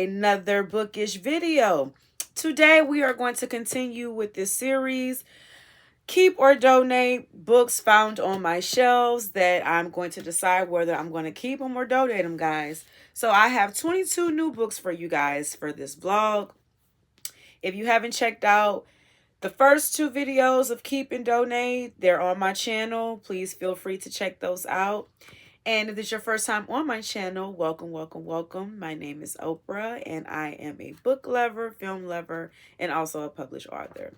another bookish video. Today we are going to continue with this series, Keep or Donate Books Found on My Shelves, that I'm going to decide whether I'm going to keep them or donate them, guys. So I have 22 new books for you guys for this vlog. If you haven't checked out the first two videos of Keep and Donate, they're on my channel. Please feel free to check those out. And if this is your first time on my channel, welcome, welcome, welcome. My name is Oprah, and I am a book lover, film lover, and also a published author.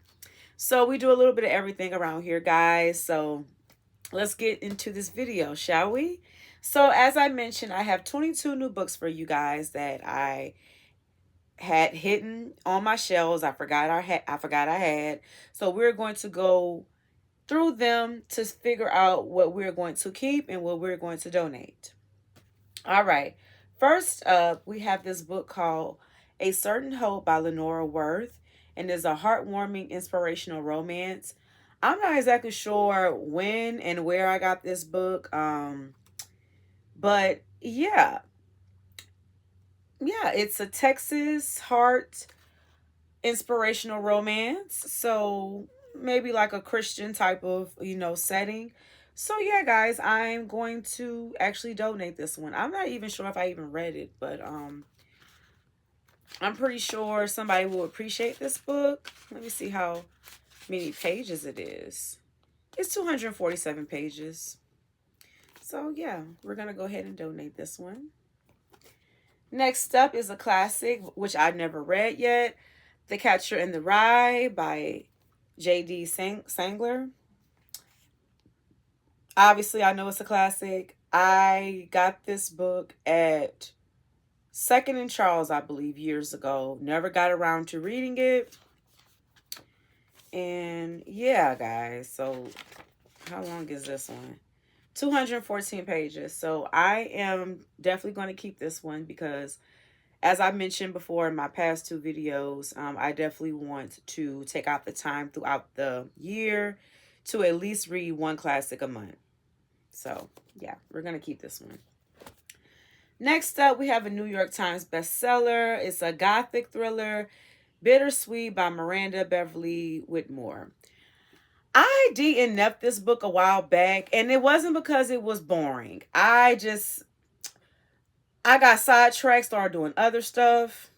So we do a little bit of everything around here, guys. So let's get into this video, shall we? So as I mentioned, I have 22 new books for you guys that I had hidden on my shelves. I forgot I had. So we're going to go through them to figure out what we're going to keep and what we're going to donate. All right. First up, we have this book called A Certain Hope by Lenora Worth, and it's a heartwarming, inspirational romance. I'm not exactly sure when and where I got this book, but yeah, it's a Texas heart inspirational romance. So maybe like a Christian type of, setting. So yeah, guys, I'm going to actually donate this one. I'm not even sure if I even read it, but I'm pretty sure somebody will appreciate this book. Let me see how many pages it is. It's 247 pages. So yeah, we're going to go ahead and donate this one. Next up is a classic, which I've never read yet. The Catcher in the Rye by J.D. Sangler. Obviously, I know it's a classic. I got this book at Second and Charles, I believe, years ago. Never got around to reading it. And yeah, guys. So how long is this one? 214 pages. So I am definitely going to keep this one because, as I mentioned before in my past two videos, I definitely want to take out the time throughout the year to at least read one classic a month. So yeah, we're going to keep this one. Next up, we have a New York Times bestseller. It's a gothic thriller, Bittersweet by Miranda Beverly Whitmore. I DNF'd this book a while back, and it wasn't because it was boring. I got sidetracked, started doing other stuff.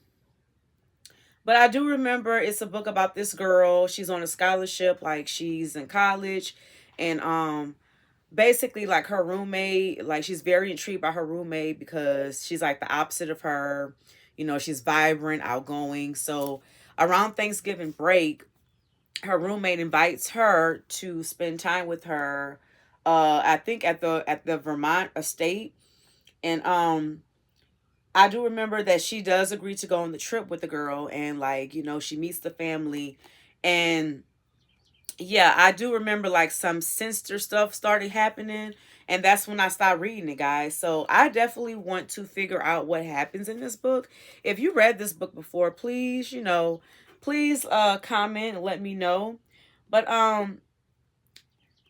But I do remember it's a book about this girl. She's on a scholarship, like she's in college, and basically like her roommate, like she's very intrigued by her roommate because she's like the opposite of her. She's vibrant, outgoing. So around Thanksgiving break, her roommate invites her to spend time with her, I think at the Vermont estate. And I do remember that she does agree to go on the trip with the girl, and like, she meets the family. And yeah, I do remember like some sinister stuff started happening, and that's when I stopped reading it, guys. So I definitely want to figure out what happens in this book. If you read this book before, please, please comment and let me know. But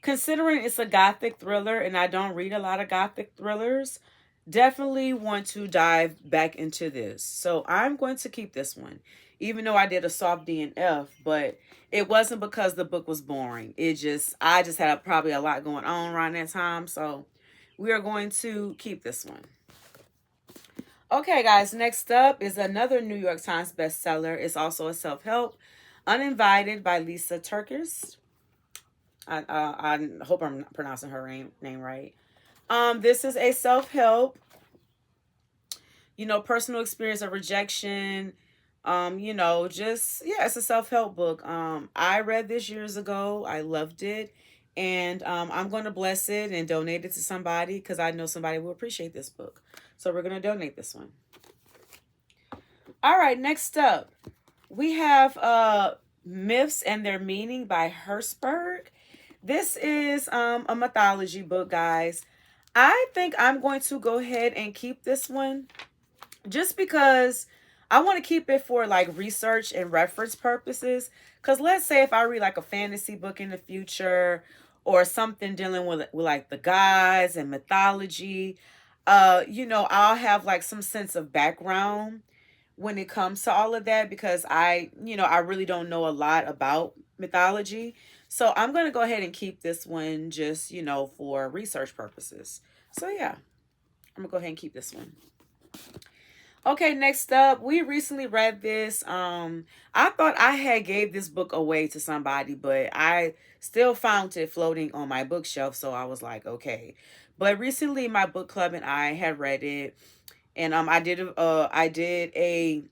considering it's a gothic thriller and I don't read a lot of gothic thrillers, definitely want to dive back into this. So I'm going to keep this one, even though I did a soft DNF, but it wasn't because the book was boring. I just had probably a lot going on around that time. So we are going to keep this one. Okay, guys, next up is another New York Times bestseller. It's also a self-help, Uninvited by Lysa TerKeurst. I hope I'm pronouncing her name right. This is a self-help, personal experience of rejection. It's a self-help book. I read this years ago. I loved it. And I'm going to bless it and donate it to somebody because I know somebody will appreciate this book. So we're going to donate this one. All right, next up, we have Myths and Their Meaning by Hertzberg. This is a mythology book, guys. I think I'm going to go ahead and keep this one just because I want to keep it for like research and reference purposes. Because let's say if I read like a fantasy book in the future or something dealing with like the gods and mythology, I'll have like some sense of background when it comes to all of that, because I really don't know a lot about mythology. So I'm going to go ahead and keep this one just, for research purposes. So yeah, I'm going to go ahead and keep this one. Okay, next up, we recently read this. I thought I had gave this book away to somebody, but I still found it floating on my bookshelf, so I was like, okay. But recently my book club and I had read it, and I did a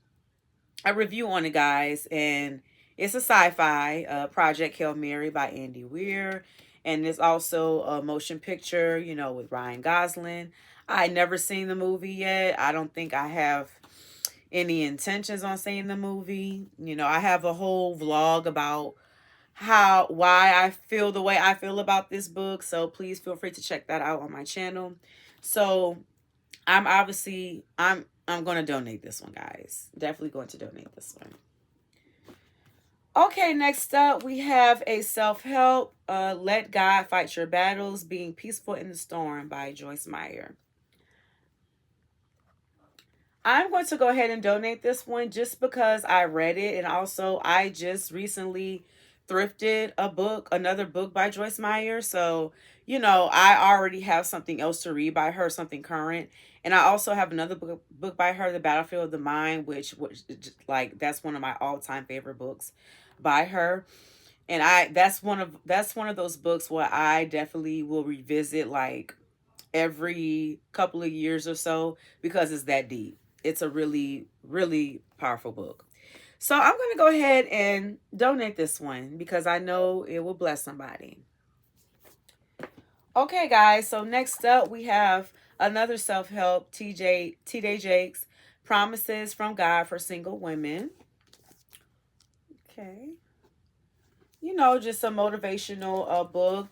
review on it, guys, and it's a sci-fi Project Hail Mary by Andy Weir, and it's also a motion picture, with Ryan Gosling. I never seen the movie yet. I don't think I have any intentions on seeing the movie. I have a whole vlog about why I feel the way I feel about this book, so please feel free to check that out on my channel. So I'm going to donate this one, guys. Definitely going to donate this one. Okay, next up we have a self-help, Let God Fight Your Battles, Being Peaceful in the Storm by Joyce Meyer. I'm going to go ahead and donate this one just because I read it, and also I just recently thrifted another book by Joyce Meyer. So, I already have something else to read by her, something current. And I also have another book by her, The Battlefield of the Mind, which like that's one of my all-time favorite books by her. And that's one of those books where I definitely will revisit like every couple of years or so because it's that deep. It's a really, really powerful book. So I'm going to go ahead and donate this one because I know it will bless somebody. Okay, guys. So next up, we have another self-help, T.D. Jakes, Promises from God for Single Women. Okay. Just a motivational book,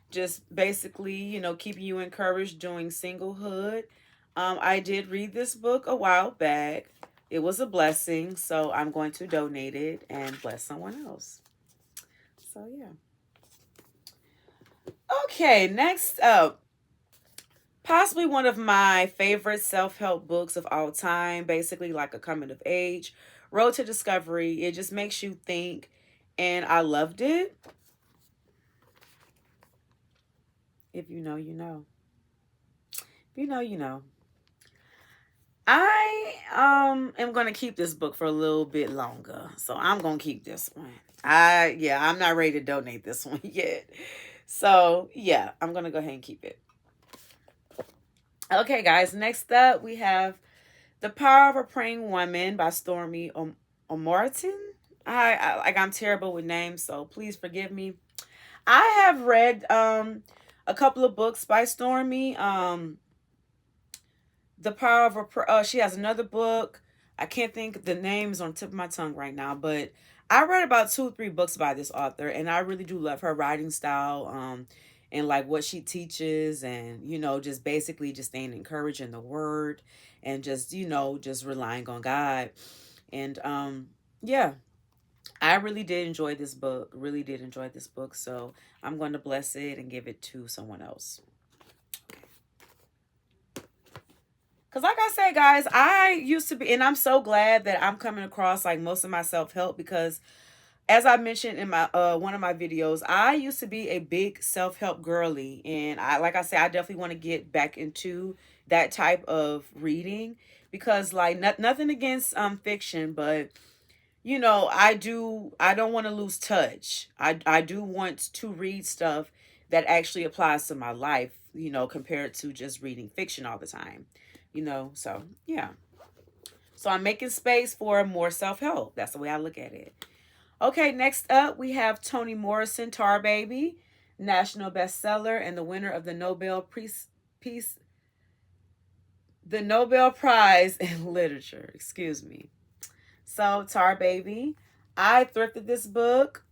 just basically, keeping you encouraged during singlehood. I did read this book a while back. It was a blessing, so I'm going to donate it and bless someone else. So, yeah. Okay, next up, possibly one of my favorite self-help books of all time, basically like a coming of age, Road to Discovery. It just makes you think, and I loved it. If you know, you know. If you know, you know. I am gonna keep this book for a little bit longer, so I'm gonna keep this one. I'm not ready to donate this one yet, so yeah, I'm gonna go ahead and keep it. Okay, guys. Next up, we have The Power of a Praying Woman by Stormie Omartian. I'm terrible with names, so please forgive me. I have read a couple of books by Stormie. The Power of a she has another book. I can't think the names on the tip of my tongue right now, but I read about 2 or 3 books by this author, and I really do love her writing style, and like what she teaches, and just basically just staying encouraged in the word, and just just relying on God, and yeah, I really did enjoy this book. Really did enjoy this book, so I'm going to bless it and give it to someone else. Because like I said, guys, I used to be, and I'm so glad that I'm coming across like most of my self-help because as I mentioned in my one of my videos, I used to be a big self-help girly. And like I said, I definitely want to get back into that type of reading because like nothing against fiction, but I don't want to lose touch. I do want to read stuff that actually applies to my life, compared to just reading fiction all the time. So yeah. So I'm making space for more self-help. That's the way I look at it. Okay, next up we have Toni Morrison, Tar Baby, national bestseller and the winner of the Nobel Prize in Literature. Excuse me. So Tar Baby, I thrifted this book,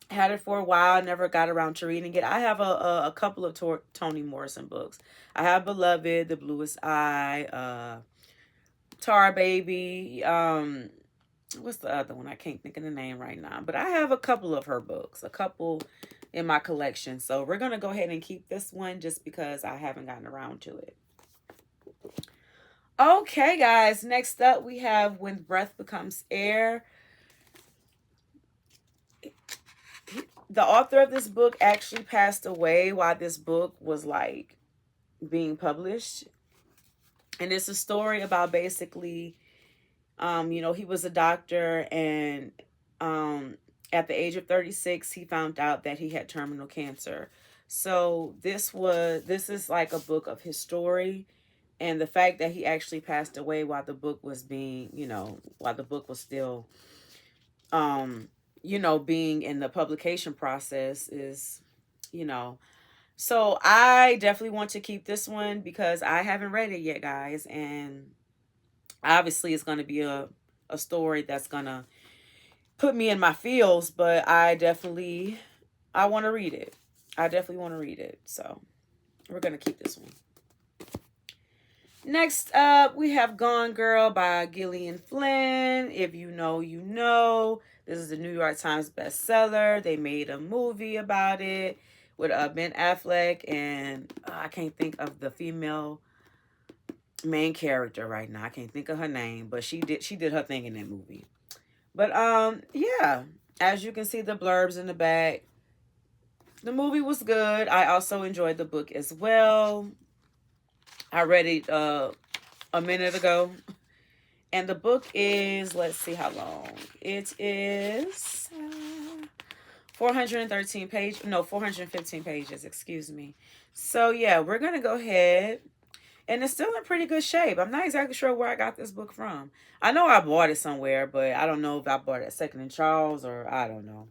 had it for a while, never got around to reading it. I have a couple of Toni Morrison books. I have Beloved, The Bluest Eye, Tar Baby. What's the other one? I can't think of the name right now. But I have a couple of her books, a couple in my collection. So we're going to go ahead and keep this one just because I haven't gotten around to it. Okay, guys. Next up, we have When Breath Becomes Air. The author of this book actually passed away while this book was like being published. And it's a story about basically, he was a doctor, and at the age of 36, he found out that he had terminal cancer. So this is like a book of his story, and the fact that he actually passed away while the book was being, while the book was still, um, being in the publication process is, you know, so I definitely want to keep this one because I haven't read it yet, guys, and obviously it's going to be a story that's going to put me in my feels, but I want to read it. I definitely want to read it. So we're going to keep this one. Next up, we have Gone Girl by Gillian Flynn. If you know, you know. This is a New York Times bestseller. They made a movie about it with Ben Affleck, and I can't think of the female main character right now. I can't think of her name, but she did her thing in that movie. But yeah, as you can see the blurbs in the back, the movie was good. I also enjoyed the book as well. I read it a minute ago. And the book is, let's see how long. It is 413 pages. No, 415 pages, excuse me. So yeah, we're going to go ahead. And it's still in pretty good shape. I'm not exactly sure where I got this book from. I know I bought it somewhere, but I don't know if I bought it at Second and Charles or I don't know.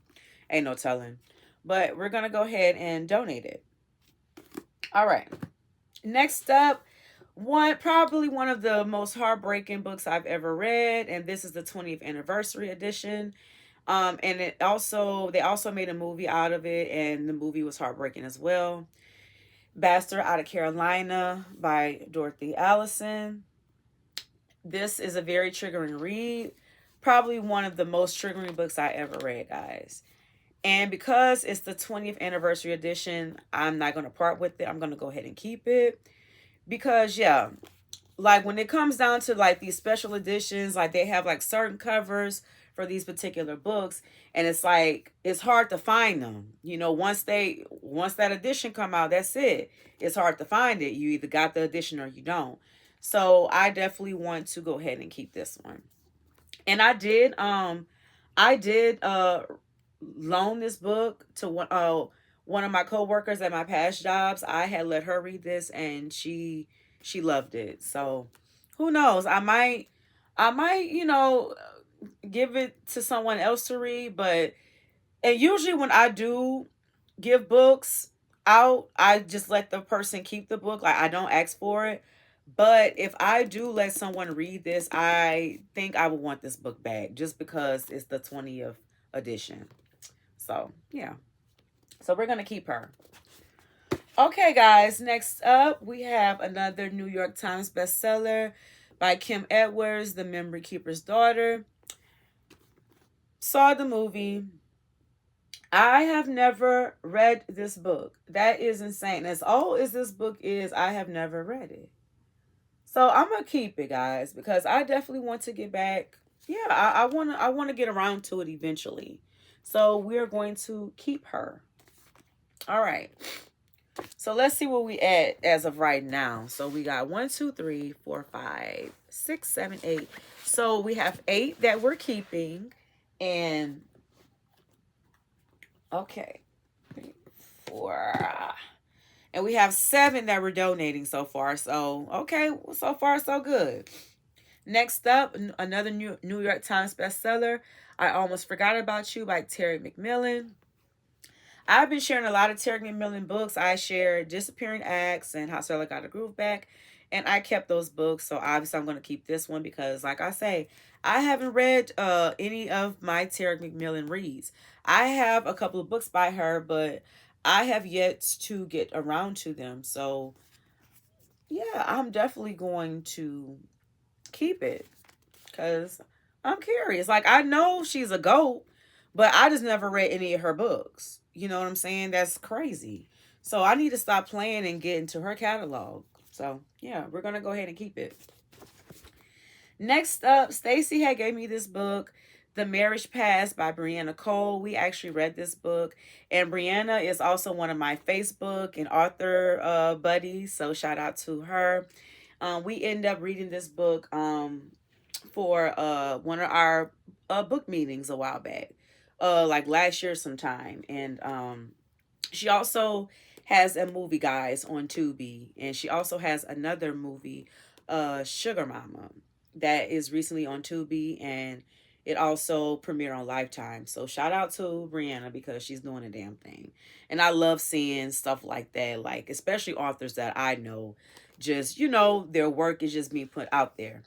Ain't no telling. But we're going to go ahead and donate it. All right. Next up, probably one of the most heartbreaking books I've ever read, and this is the 20th anniversary edition. And they also made a movie out of it, and the movie was heartbreaking as well. Bastard Out of Carolina by Dorothy Allison. This is a very triggering read. Probably one of the most triggering books I ever read, guys. And because it's the 20th anniversary edition, I'm not going to part with it. I'm going to go ahead and keep it. Because, yeah, like when it comes down to like these special editions, like they have like certain covers for these particular books, and it's like it's hard to find them. Once that edition come out, that's it. It's hard to find it. You either got the edition or you don't. So I definitely want to go ahead and keep this one. And I did loan this book to one of my coworkers at my past jobs. I had let her read this, and she loved it. So who knows? I might give it to someone else to read. But and usually when I do give books out, I just let the person keep the book. Like I don't ask for it. But if I do let someone read this, I think I would want this book back just because it's the 20th edition. So, yeah. So we're going to keep her. Okay, guys. Next up, we have another New York Times bestseller by Kim Edwards, The Memory Keeper's Daughter. Saw the movie. I have never read this book. That is insane. As old as this book is, I have never read it. So I'm gonna keep it, guys, because I definitely want to get back. Yeah, I wanna get around to it eventually. So we're going to keep her. All right. So let's see where we at as of right now. So we got 1, 2, 3, 4, 5, 6, 7, 8. So we have 8 that we're keeping, and okay, 3, 4. And we have 7 that we're donating so far. So, okay, so far so good. Next up, another New York Times bestseller, I Almost Forgot About You by Terry McMillan. I've been sharing a lot of Terry McMillan books. I shared Disappearing Acts and How Stella Got a Groove Back. And I kept those books. So obviously I'm going to keep this one because, like I say, I haven't read any of my Terry McMillan reads. I have a couple of books by her, but I have yet to get around to them. So, yeah, I'm definitely going to keep it because I'm curious. Like, I know she's a GOAT, but I just never read any of her books. You know what I'm saying? That's crazy. So I need to stop playing and get into her catalog. So, yeah, we're going to go ahead and keep it. Next up, Stacy had gave me this book, The Marriage Past by Brianna Cole. We actually read this book, and Brianna is also one of my Facebook and author buddies, so shout out to her. We end up reading this book for one of our book meetings a while back, like last year sometime, and she also has a movie, guys, on Tubi, and she also has another movie, Sugar Mama, that is recently on Tubi, and it also premiered on Lifetime. So shout out to Brianna because she's doing a damn thing, and I love seeing stuff like that, like especially authors that I know, just their work is just being put out there.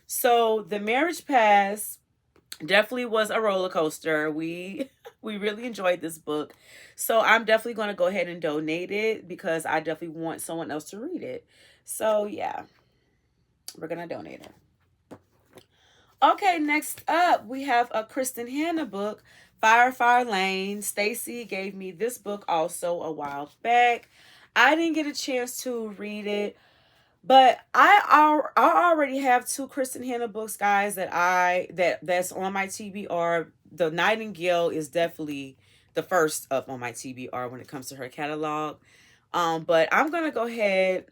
So the Marriage Pass definitely was a roller coaster. We we really enjoyed this book. So I'm definitely going to go ahead and donate it because I definitely want someone else to read it. So yeah, we're going to donate it. Okay, next up we have a Kristen Hanna book, Firefire Lane. Stacy gave me this book also a while back. I didn't get a chance to read it, but I already have two Kristen Hanna books, guys, that's on my TBR. The Nightingale is definitely the first up on my TBR when it comes to her catalog. But I'm gonna go ahead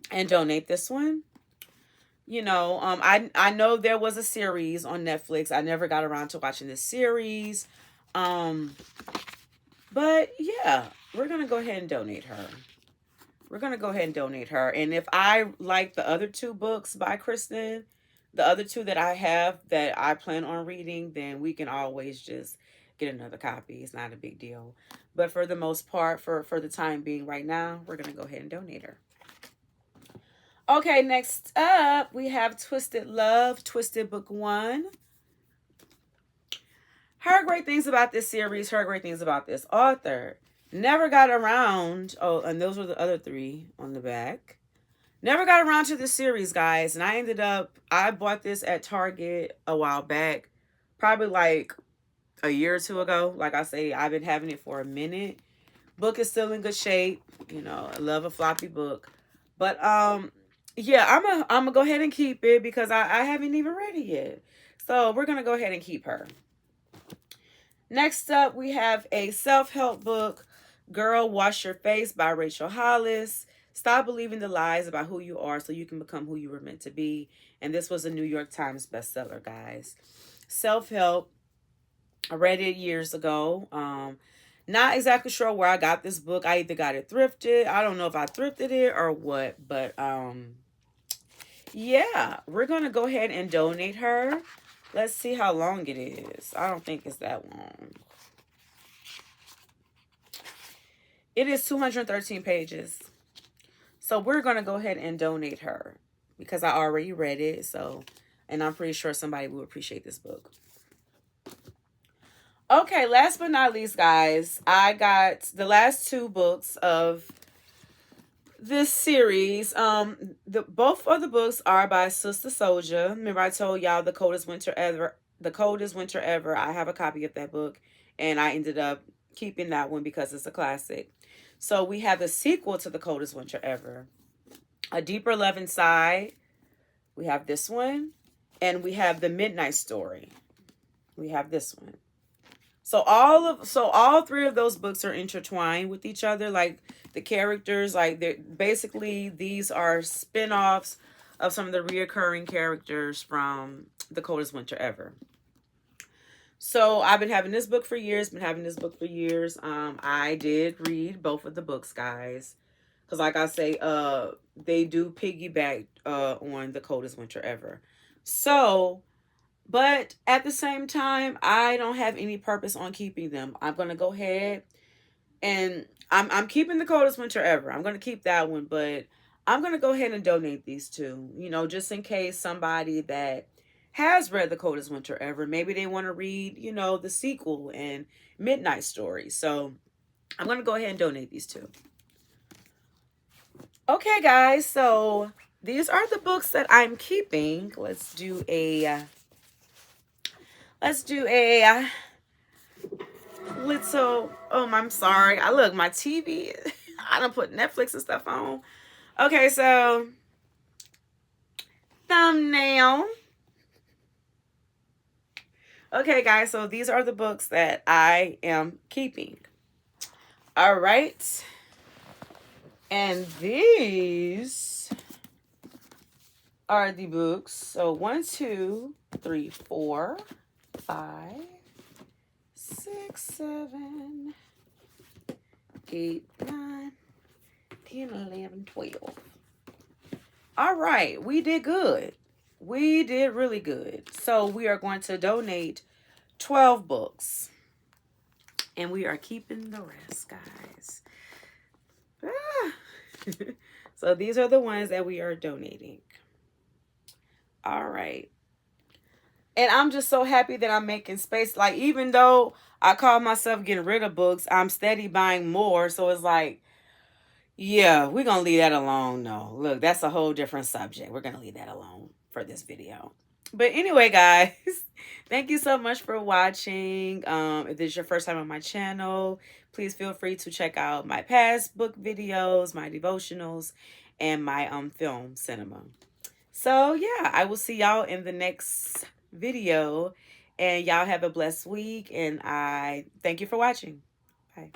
and donate this one. I know there was a series on Netflix. I never got around to watching this series. Um, but yeah, we're gonna go ahead and donate her. We're going to go ahead and donate her. And if I like the other two books by Kristen, the other two that I have that I plan on reading, then we can always just get another copy. It's not a big deal. But for the most part, for the time being right now, we're going to go ahead and donate her. Okay, next up, we have Twisted Love, Twisted Book 1. Heard great things about this series, heard great things about this author. Never got around. Oh, and those were the other three on the back. Never got around to the series, guys. And I bought this at Target a while back. Probably like a year or two ago. Like I say, I've been having it for a minute. Book is still in good shape. I love a floppy book. But yeah, I'm gonna go ahead and keep it because I haven't even read it yet. So we're gonna go ahead and keep her. Next up, we have a self-help book, Girl, Wash Your Face by Rachel Hollis. Stop believing the lies about who you are so you can become who you were meant to be. And this was a New York Times bestseller, guys. Self-help. I read it years ago. Not exactly sure where I got this book. I either got it thrifted. I don't know if I thrifted it or what. But yeah, we're going to go ahead and donate her. Let's see how long it is. I don't think it's that long. It is 213 pages. So we're going to go ahead and donate her because I already read it. And I'm pretty sure somebody will appreciate this book. Okay, last but not least, guys, I got the last two books of this series. Both of the books are by Sister Souljah. Remember I told y'all The Coldest Winter Ever. The Coldest Winter Ever. I have a copy of that book, and I ended up keeping that one because it's a classic. So we have the sequel to The Coldest Winter Ever, A Deeper Love Inside. We have this one, and we have The Midnight Story. We have this one. So all three of those books are intertwined with each other. Like the characters, like they're basically, these are spin-offs of some of the reoccurring characters from The Coldest Winter Ever. So I've been having this book for years. I did read both of the books, guys, because like I say, they do piggyback on The Coldest Winter Ever. So. But at the same time, I don't have any purpose on keeping them. I'm going to go ahead and I'm keeping The Coldest Winter Ever. I'm going to keep that one, but I'm going to go ahead and donate these two, just in case somebody that has read The Coldest Winter Ever, maybe they want to read, the sequel and Midnight Story. So I'm going to go ahead and donate these two. Okay, guys. So these are the books that I'm keeping. Let's do a little, I'm sorry. Look, my TV, I don't put Netflix and stuff on. Okay, so thumbnail. Okay, guys, so these are the books that I am keeping. All right. And these are the books. So 1, 2, 3, 4, 5, 6, 7, 8, 9, 10, 11, 12. All right, we did good. We did really good. So we are going to donate 12 books. And we are keeping the rest, guys. So these are the ones that we are donating. All right. And I'm just so happy that I'm making space. Like, even though I call myself getting rid of books, I'm steady buying more. So it's like, yeah, we're going to leave that alone. No, look, that's a whole different subject. We're going to leave that alone for this video. But anyway, guys, thank you so much for watching. If this is your first time on my channel, please feel free to check out my past book videos, my devotionals, and my film cinema. So yeah, I will see y'all in the next video, and y'all have a blessed week, and I thank you for watching. Bye.